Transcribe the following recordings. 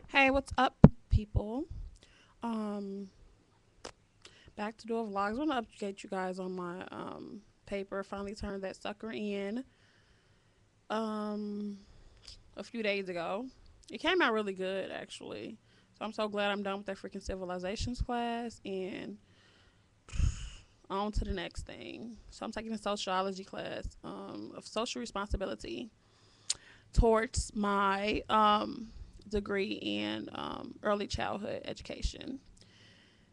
Hey, what's up, people? Um, Back to do a vlogs. I want to update you guys on my paper. Finally turned that sucker in um a few days ago. It came out really good, actually. So I'm so glad I'm done with that freaking civilizations class and on to the next thing. So I'm taking a sociology class of social responsibility towards my degree in early childhood education.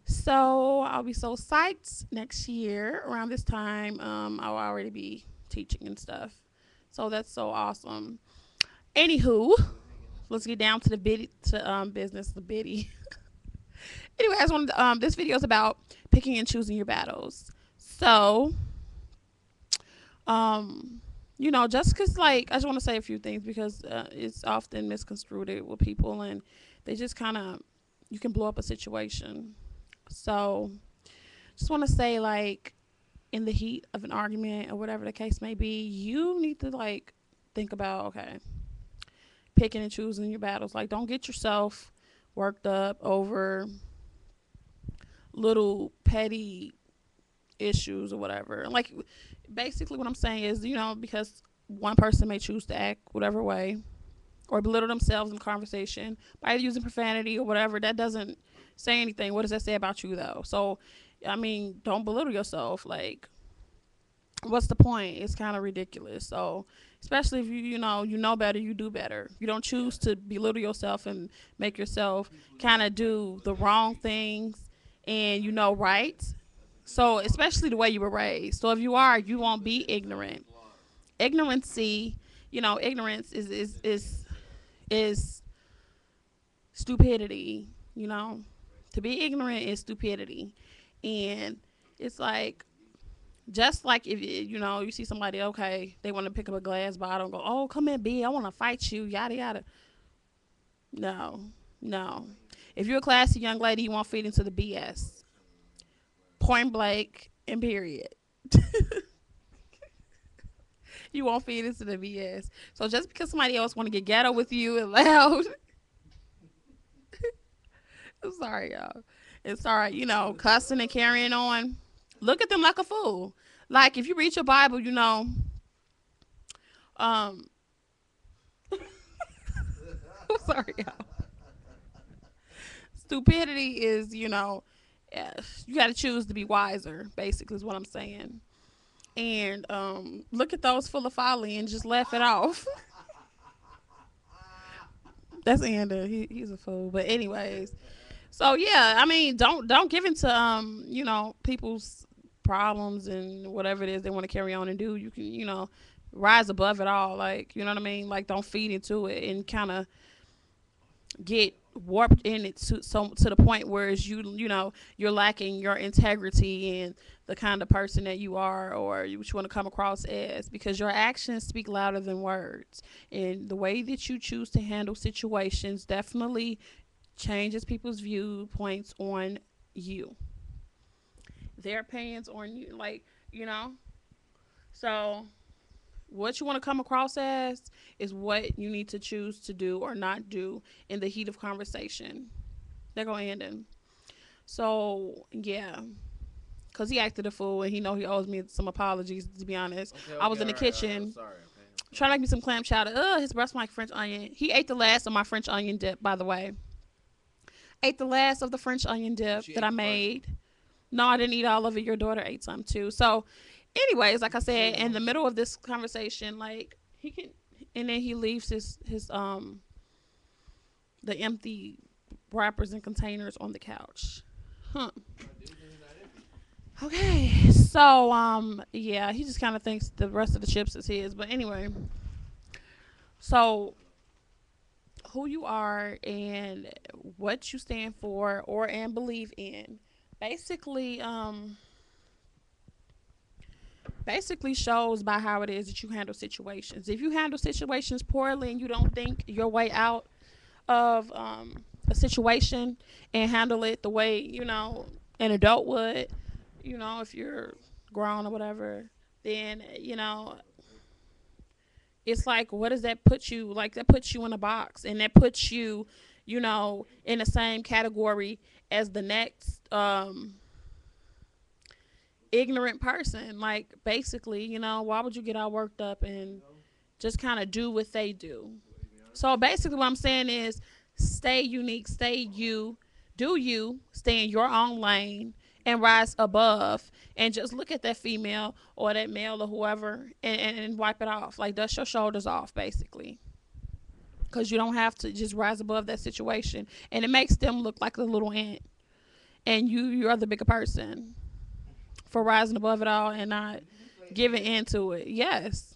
So I'll be so psyched next year around this time. I'll already be teaching and stuff. So that's so awesome. Anywho, let's get down to the biddy to business, the biddy. Anyway, I just wanted this video is about picking and choosing your battles. So, um, just because like I just want to say a few things because it's often misconstrued with people and they just kind of you can blow up a situation. So just want to say like in the heat of an argument or whatever the case may be, you need to like think about okay, picking and choosing your battles. Like don't get yourself worked up over little petty issues or whatever. Like basically what I'm saying is, because one person may choose to act whatever way or belittle themselves in conversation by using profanity or whatever, that doesn't say anything. What does that say about you though? So I mean, don't belittle yourself. Like what's the point? It's kind of ridiculous. So, especially if you know better, you do better. You don't choose to belittle yourself and make yourself kind of do the wrong things, and right. So, especially the way you were raised. So, if you are, you won't be ignorant. Ignorancy, ignorance is stupidity. You know, to be ignorant is stupidity, and it's like just like if you see somebody, okay, they want to pick up a glass bottle and go, oh, come here, B, I want to fight you, yada yada. No, no. If you're a classy young lady, you won't feed into the BS. Point blank and period. You won't feed into the BS. So just because somebody else want to get ghetto with you and loud, I'm sorry, y'all. It's all right, cussing and carrying on. Look at them like a fool. Like if you read your Bible, um, I'm sorry, y'all. Stupidity is, yeah, you got to choose to be wiser. Basically, is what I'm saying. And look at those full of folly and just laugh it off. That's Anda. He's a fool. But anyways, so yeah, I mean, don't give into people's problems and whatever it is they want to carry on and do. You can rise above it all. Like you know what I mean. Like don't feed into it and kind of get warped in it to the point where it's you're lacking your integrity and the kind of person that you are or what you want to come across as, because your actions speak louder than words, and the way that you choose to handle situations definitely changes people's viewpoints on you, their opinions on you, like you know so what you want to come across as is what you need to choose to do or not do in the heat of conversation. They're gonna end in. So yeah, because he acted a fool and he know he owes me some apologies. To be honest, Okay, I okay, was all in the right, all right. I'm kitchen sorry. Okay, I'm trying to sorry. make me some clam chowder. His breast like French onion. He ate the last of my French onion dip. By the way, ate the last of the French onion So dip she that ate I the first one. made. No, I didn't eat all of it. Your daughter ate some too. So, anyways, like I said, in the middle of this conversation, like he can, and then he leaves his the empty wrappers and containers on the couch. Huh. No, dude, because it's not empty. Okay. So yeah, he just kind of thinks the rest of the chips is his. But anyway, so who you are and what you stand for or and believe in, basically basically shows by how it is that you handle situations. If you handle situations poorly and you don't think your way out of a situation and handle it the way an adult would, if you're grown or whatever, then it's like, what does that put you like? That puts you in a box, and that puts you in the same category as the next ignorant person. Like, basically, why would you get all worked up and just kind of do what they do? So basically, what I'm saying is, stay unique, stay you, do you, stay in your own lane, and rise above, and just look at that female or that male or whoever, and wipe it off. Like, dust your shoulders off, basically. Because you don't have to just rise above that situation, and it makes them look like a little ant, and you're the bigger person for rising above it all and not giving into it. Yes.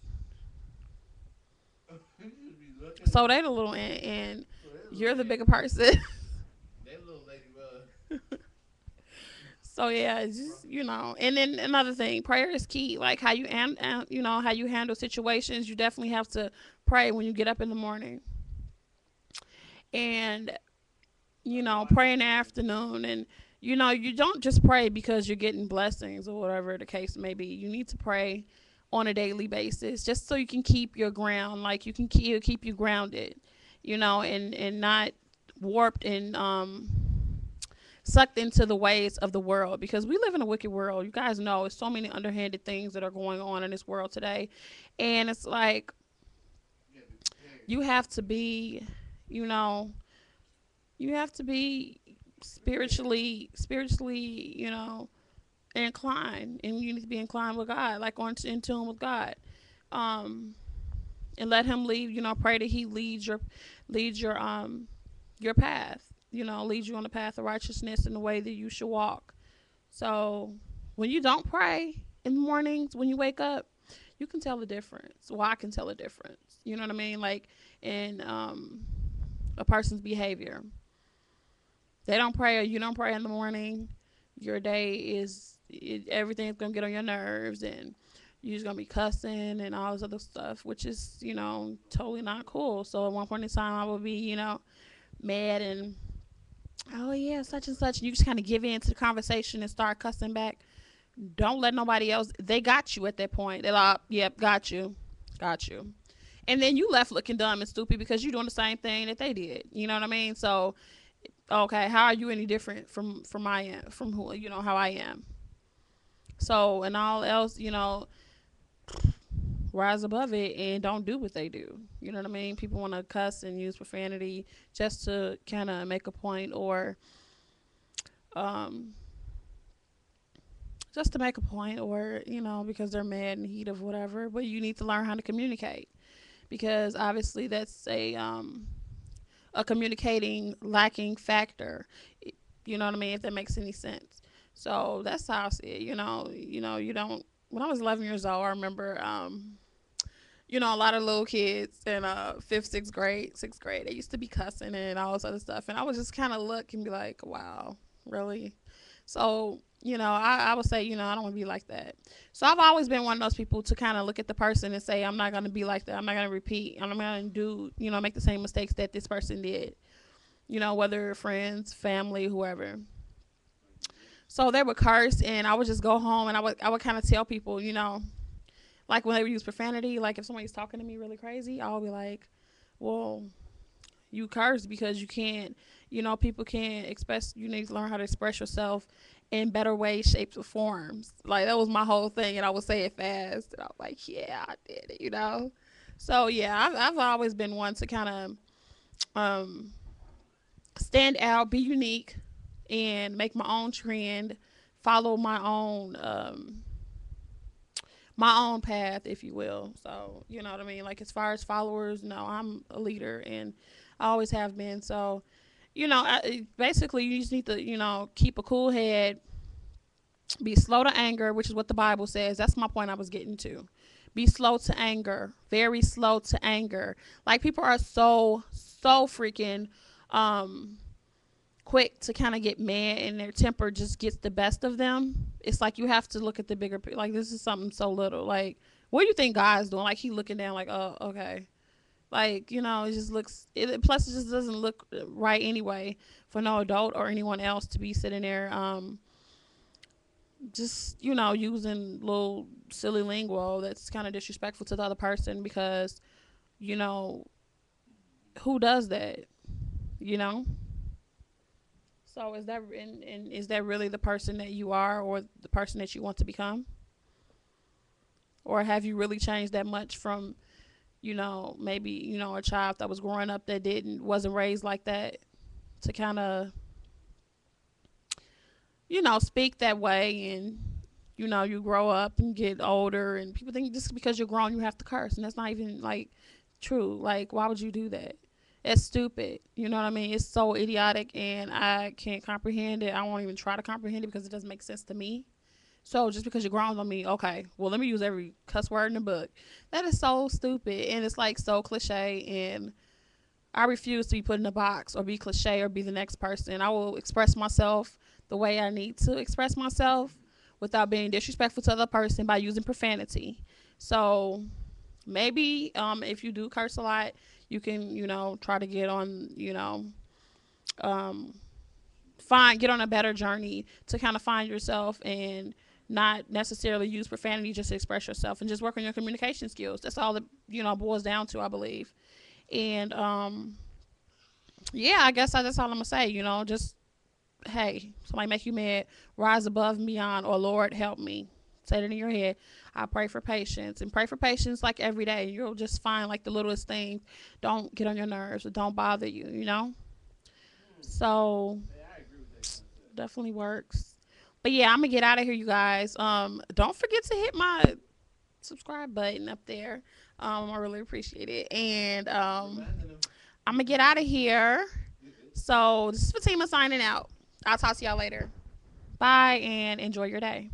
So they the little ant, and you're the bigger person. So yeah, it's just, and then another thing, prayer is key. Like, how how you handle situations. You definitely have to pray when you get up in the morning, and pray in the afternoon, and you don't just pray because you're getting blessings or whatever the case may be. You need to pray on a daily basis, just so you can keep your ground. Like, you can keep you grounded, and not warped and sucked into the ways of the world, because we live in a wicked world. You guys know there's so many underhanded things that are going on in this world today, and it's like, you have to be, you know, you have to be spiritually, inclined, and you need to be inclined with God, like in tune with God, um, and let Him lead. Pray that He leads your path. Leads you on the path of righteousness in the way that you should walk. So when you don't pray in the mornings when you wake up, you can tell the difference. Well, I can tell the difference. You know what I mean? Like, in a person's behavior. They don't pray, or you don't pray in the morning. Your day everything's gonna get on your nerves, and you're just gonna be cussing and all this other stuff, which is totally not cool. So at one point in time, I would be mad and, oh yeah, such and such. And you just kind of give in to the conversation and start cussing back. Don't let nobody else. They got you at that point. They're like, yep, got you. And then you left looking dumb and stupid because you're doing the same thing that they did. You know what I mean? So, okay, how are you any different from I am, from who how I am? So, and all else, rise above it and don't do what they do. You know what I mean? People want to cuss and use profanity just to kind of make a point, or um, just to make a point, or because they're mad and heat of whatever. But you need to learn how to communicate, because obviously that's a communicating lacking factor. You know what I mean? If that makes any sense. So that's how I see it. You don't. When I was 11 years old, I remember, a lot of little kids in fifth, sixth grade, they used to be cussing and all this other stuff, and I would just kind of look and be like, wow, really? So, I would say, I don't want to be like that. So I've always been one of those people to kind of look at the person and say, I'm not going to be like that. I'm not going to repeat. I'm not going to do, make the same mistakes that this person did, whether friends, family, whoever. So they would curse, and I would just go home, and I would kind of tell people, like when they would use profanity, like if somebody's talking to me really crazy, I'll be like, well, you curse because you can't, people can't express, you need to learn how to express yourself in better ways, shapes, or forms. Like, that was my whole thing, and I would say it fast, and I was like, yeah, I did it. So yeah, I've always been one to kind of stand out, be unique, and make my own trend, follow my own path, if you will. So, you know what I mean? Like, as far as followers, no, I'm a leader, and I always have been. So, basically, you just need to, keep a cool head, be slow to anger, which is what the Bible says. That's my point I was getting to. Be slow to anger, very slow to anger. Like, people are so freaking quick to kind of get mad, and their temper just gets the best of them. It's like, you have to look at the bigger picture. Like, this is something so little. Like, what do you think God's doing? Like, he looking down like, oh, okay. Like, it just looks, plus it just doesn't look right anyway for no adult or anyone else to be sitting there just, using little silly lingo that's kind of disrespectful to the other person, because, you know, who does that? You know. So and is that really the person that you are, or the person that you want to become, or have you really changed that much from maybe a child that was growing up that didn't wasn't raised like that to kind of speak that way, and you grow up and get older and people think just because you're grown you have to curse, and that's not even like true. Like, why would you do that? It's stupid. You know what I mean? It's so idiotic, and I can't comprehend it. I won't even try to comprehend it because it doesn't make sense to me. So just because you're grown on me, okay, well, let me use every cuss word in the book. That is so stupid, and it's like so cliche, and I refuse to be put in a box or be cliche or be the next person. I will express myself the way I need to express myself without being disrespectful to the other person by using profanity. So maybe if you do curse a lot, you can try to get on um, get on a better journey to kind of find yourself and not necessarily use profanity just to express yourself, and just work on your communication skills. That's all it boils down to, I believe. And yeah, I guess that's all I'm gonna say. Just hey, somebody make you mad, rise above and beyond, or Lord help me. Say it in your head. I pray for patience, and pray for patience like every day. You'll just find like the littlest things don't get on your nerves or don't bother you. So definitely works. But yeah, I'm gonna get out of here, you guys. Don't forget to hit my subscribe button up there. I really appreciate it, and I'm gonna get out of here. So this is Fatima signing out. I'll talk to y'all later. Bye and enjoy your day.